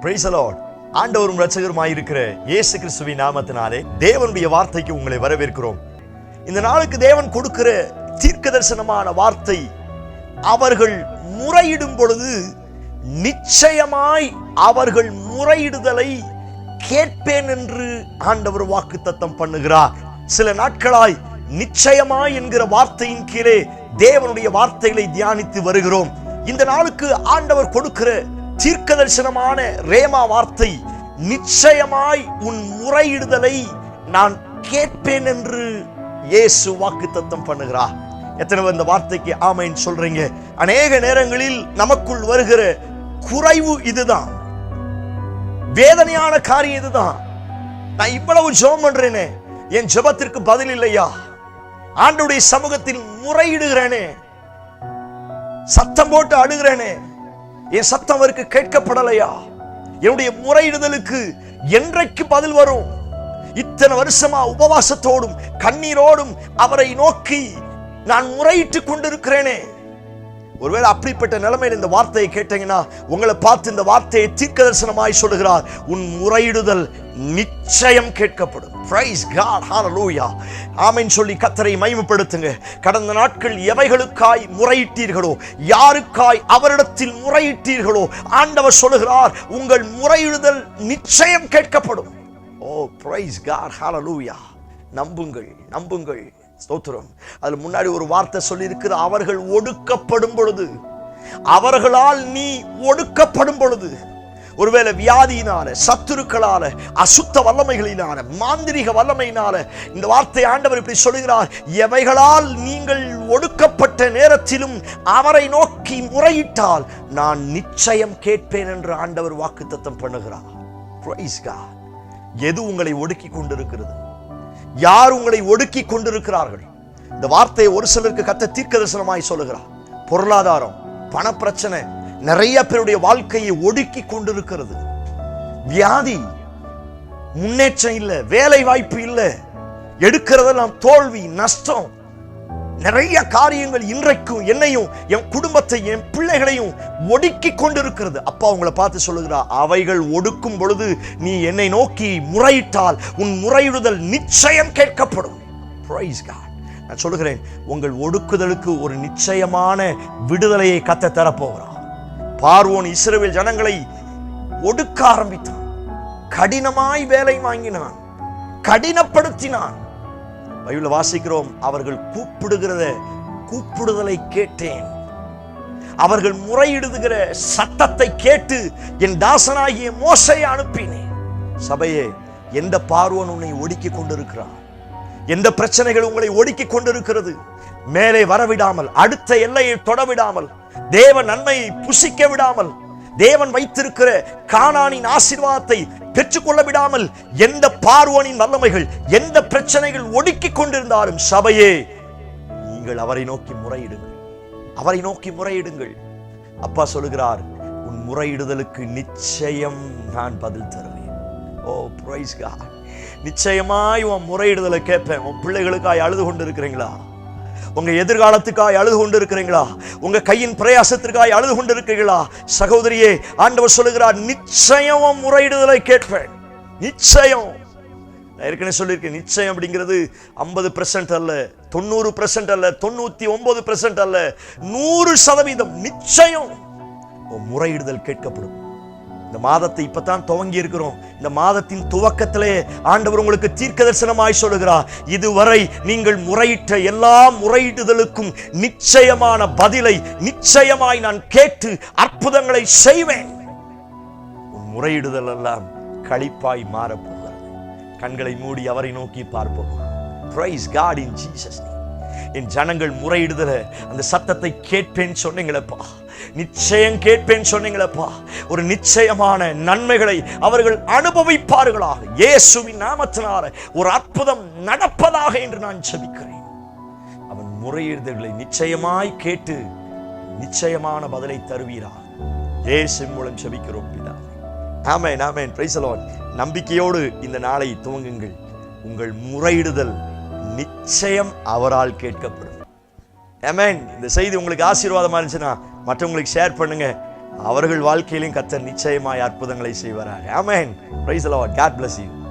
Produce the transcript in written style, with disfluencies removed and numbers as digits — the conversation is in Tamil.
Price the Lord. ஆண்டவரும் இரட்சகருமாயிருக்கிற இயேசு கிறிஸ்துவின் நாமத்தினாலே தேவனுடைய வார்த்தைக்கு உங்களை வரவேற்கிறோம். இந்த நாளுக்கு தேவன் கொடுக்கிற தீர்க்கதரிசனமான வார்த்தை, அவர்கள் முறையிடும் பொழுது நிச்சயமாய் அவர்கள் முறையிடுதலை கேட்பேன் என்று ஆண்டவர் வாக்குத்தத்தம் பண்ணுகிறார். சில நாட்களாய் நிச்சயமாய் என்கிற வார்த்தையின் கீழே தேவனுடைய வார்த்தைகளை தியானித்து வருகிறோம். இந்த நாளுக்கு ஆண்டவர் கொடுக்கிற தீர்க்கதரிசனமான ரேமா வார்த்தை, நிச்சயமாய் உன் முறையிடுதலை நான் கேட்பேன் என்று இயேசு வாக்குத்தத்தம் பண்ணுகிறார். எத்தனை பேர் இந்த வார்த்தைக்கு ஆமென் சொல்றீங்க? அநேக நேரங்களில் நமக்குள் வருகிற குறைவு இதுதான், வேதனையான காரியம் இதுதான். நான் இவ்வளவு ஜெபம் பண்றேனே, என் ஜெபத்திற்கு பதில் இல்லையா? ஆண்டவருடைய சமூகத்தில் முறையிடுகிறேனே, சத்தம் போட்டு அழுகிறேனே, என் சத்தம் அவருக்கு கேட்கப்படலையா? என்னுடைய முறையிடுதலுக்கு என்றைக்கு பதில் வரும்? இத்தனை வருஷமா உபவாசத்தோடும் கண்ணீரோடும் அவரை நோக்கி நான் முறையிட்டுக் கொண்டிருக்கிறேனே. ஒருவேளை அப்படிப்பட்ட நிலைமையில் இந்த வார்த்தையை கேட்டீங்கன்னா, உங்களை பார்த்து இந்த வார்த்தையை தீர்க்கதரிசனமாய் சொல்லுகிறார், உன் முறையிடுதல் நிச்சயம் கேட்கப்படும். பிரைஸ் காட், ஹல்லேலூயா, ஆமென் சொல்லி கர்த்தரை மகிமைப்படுத்துங்க. கடந்த நாட்கள் எவைகளுக்காய் முறையிட்டீர்களோ, யாருக்காய் அவரிடத்தில் முறையிட்டீர்களோ, ஆண்டவர் சொல்லுகிறார், உங்கள் முறையிடுதல் நிச்சயம் கேட்கப்படும். ஓ பிரைஸ் காட், ஹல்லேலூயா. நம்புங்கள், நம்புங்கள். ஸ்தோத்திரம். அதுல முன்னாடி ஒரு வார்த்தை சொல்லி இருக்கிற, அவர்கள் ஒடுக்கப்படும் பொழுது, அவர்களால் நீ ஒடுக்கப்படும் பொழுது, ஒருவேளை வியாதியினால, சத்துருக்களால, அசுத்த வல்லமைகளினால, மாந்திரிக வல்லமையினால, இந்த வார்த்தை ஆண்டவர் இப்படி சொல்லுகிறார், எவைகளால் நீங்கள் ஒடுக்கப்பட்ட நேரத்திலும் அவரை நோக்கி முறையிட்டால் நான் நிச்சயம் கேட்பேன் என்று ஆண்டவர் வாக்குத்தத்தம் பண்ணுகிறார். Praise God. எது உங்களை ஒடுக்கி கொண்டிருக்கிறது? யார் உங்களை ஒடுக்கி கொண்டிருக்கிறார்கள்? இந்த வார்த்தையை ஒரு சிலருக்கு கர்த்தர் தீர்க்கதரிசனமாய் சொல்லுகிறார். பொருளாதாரம், பண பிரச்சனை நிறைய பேருடைய வாழ்க்கையை ஒடுக்கி கொண்டிருக்கிறது. வியாதி, முன்னேற்றம் இல்லை, வேலை வாய்ப்பு இல்லை, எடுக்கிறதெல்லாம் தோல்வி, நஷ்டம், நிறைய காரியங்கள் இன்றைக்கும் என்னையும் என் குடும்பத்தை என் பிள்ளைகளையும் ஒடுக்கி கொண்டிருக்கிறது. அப்பா உங்களை பார்த்து சொல்லுகிறார், அவைகள் ஒடுக்கும் பொழுது நீ என்னை நோக்கி முறையிட்டால் உன் முறையிடுதல் நிச்சயம் கேட்கப்படும். Praise God. நான் சொல்லுகிறேன், உங்கள் ஒடுக்குதலுக்கு ஒரு நிச்சயமான விடுதலையை கர்த்தர் தரப்போகிறார். பார்வோன் இஸ்ரவேல் ஜனங்களை ஒடுக்க ஆரம்பித்தான், கடினமாய் வேலை வாங்கினான், கடினப்படுத்தினான். பைபிள்ல வாசிக்கிறோம், அவர்கள் கூப்பிடுதலை கேட்டேன், அவர்கள் முறையிடுகிற சத்தத்தை கேட்டு என் தாசனாகிய மோசேயை அனுப்பினேன். சபையே, எந்த பார்வோன் உன்னை ஒடுக்கி கொண்டிருக்கிறான்? எந்த பிரச்சனைகள் உங்களை ஒடுக்கி கொண்டிருக்கிறது? மேலே வரவிடாமல், அடுத்த எல்லையை தொடவிடாமல், தேவ நன்மையை புசிக்க விடாமல், தேவன் வைத்திருக்கிற கானானின் ஆசீர்வாதத்தை பெற்றுக்கொள்ள விடாமல், எந்த பார்வோனின் வல்லமைகள், எந்த பிரச்சனைகள் ஒடுக்கி கொண்டிருந்தாலும், சபையே, நீங்கள் அவரை நோக்கி முறையிடுங்கள், அவரை நோக்கி முறையிடுங்கள். அப்பா சொல்லுகிறார், உன் முறையிடுதலுக்கு நிச்சயம் நான் பதில் தருவேன். ஓ பிரைஸ் காட். நிச்சயமாய் உன் முறையிடுதலை கேட்பேன். உன் பிள்ளைகளுக்காய் அழுது கொண்டு இருக்கிறீங்களா? உங்க எதிர்காலத்துக்காய் அழுது கொண்டு இருக்கிறீங்களா? உங்க கையின் பிரயாசத்திற்காய் அழுது கொண்டு இருக்கிறீங்களா? சகோதரியே, ஆண்டவர் சொல்லுகிறார், நிச்சயம் முறையிடுதலை கேட்பேன். நிச்சயம். நான் ஏற்கனவே சொல்லியிருக்கேன், நிச்சயம் அப்படிங்கிறது 50% அல்ல, 90% அல்ல, 99% அல்ல, 100% நிச்சயம் முறையிடுதல் கேட்கப்படும். இந்த மாதத்தை இப்பதான் துவங்கி இருக்கிறோம். இந்த மாதத்தின் துவக்கத்திலே ஆண்டவர் உங்களுக்கு தீர்க்கதரிசனமாய் சொல்லுகிறார், இதுவரை நீங்கள் முறையிட்ட எல்லா முறையிடுதலுக்கும் நிச்சயமான பதிலை நிச்சயமாய் நான் கேட்டு அற்புதங்களை செய்வேன். உன் முறையிடுதல் எல்லாம் களிப்பாய் மாறப்போகிறது. கண்களை மூடி அவரை நோக்கி பார்ப்போம். Praise God in Jesus name. என் ஜனங்கள் முறையிடுதல அந்த சத்தத்தை கேட்பேன் சொன்னீங்களப்பா, நிச்சயம் கேட்பேன் சொன்னீங்களப்பா. ஒரு நிச்சயமான நன்மைகளை அவர்கள் அனுபவிப்பார்களாக. இயேசுவின் நாமத்தினால ஒரு அற்புதம் நடப்பதாக என்று நான் ஜெபிக்கிறேன். அவன் முறையிடுதல்களை நிச்சயமாய் கேட்டு நிச்சயமான பதிலை தருவீராக. இயேசு மூலம் ஜெபிக்கிறோம் பிதாவே. ஆமென், ஆமென். Praise the Lord. நம்பிக்கையோடு இந்த நாளை துவங்குங்கள். உங்கள் முறையிடுதல் நிச்சயம் அவரால் கேட்கப்படும். ஆமென். இந்த செய்தி உங்களுக்கு ஆசீர்வாதமா இருந்துச்சுன்னா மற்றவங்களுக்கு ஷேர் பண்ணுங்க. அவர்கள் வாழ்க்கையிலும் கர்த்தர் நிச்சயமாய் அற்புதங்களை செய்வாராக. ஆமென். Praise the Lord. God bless you.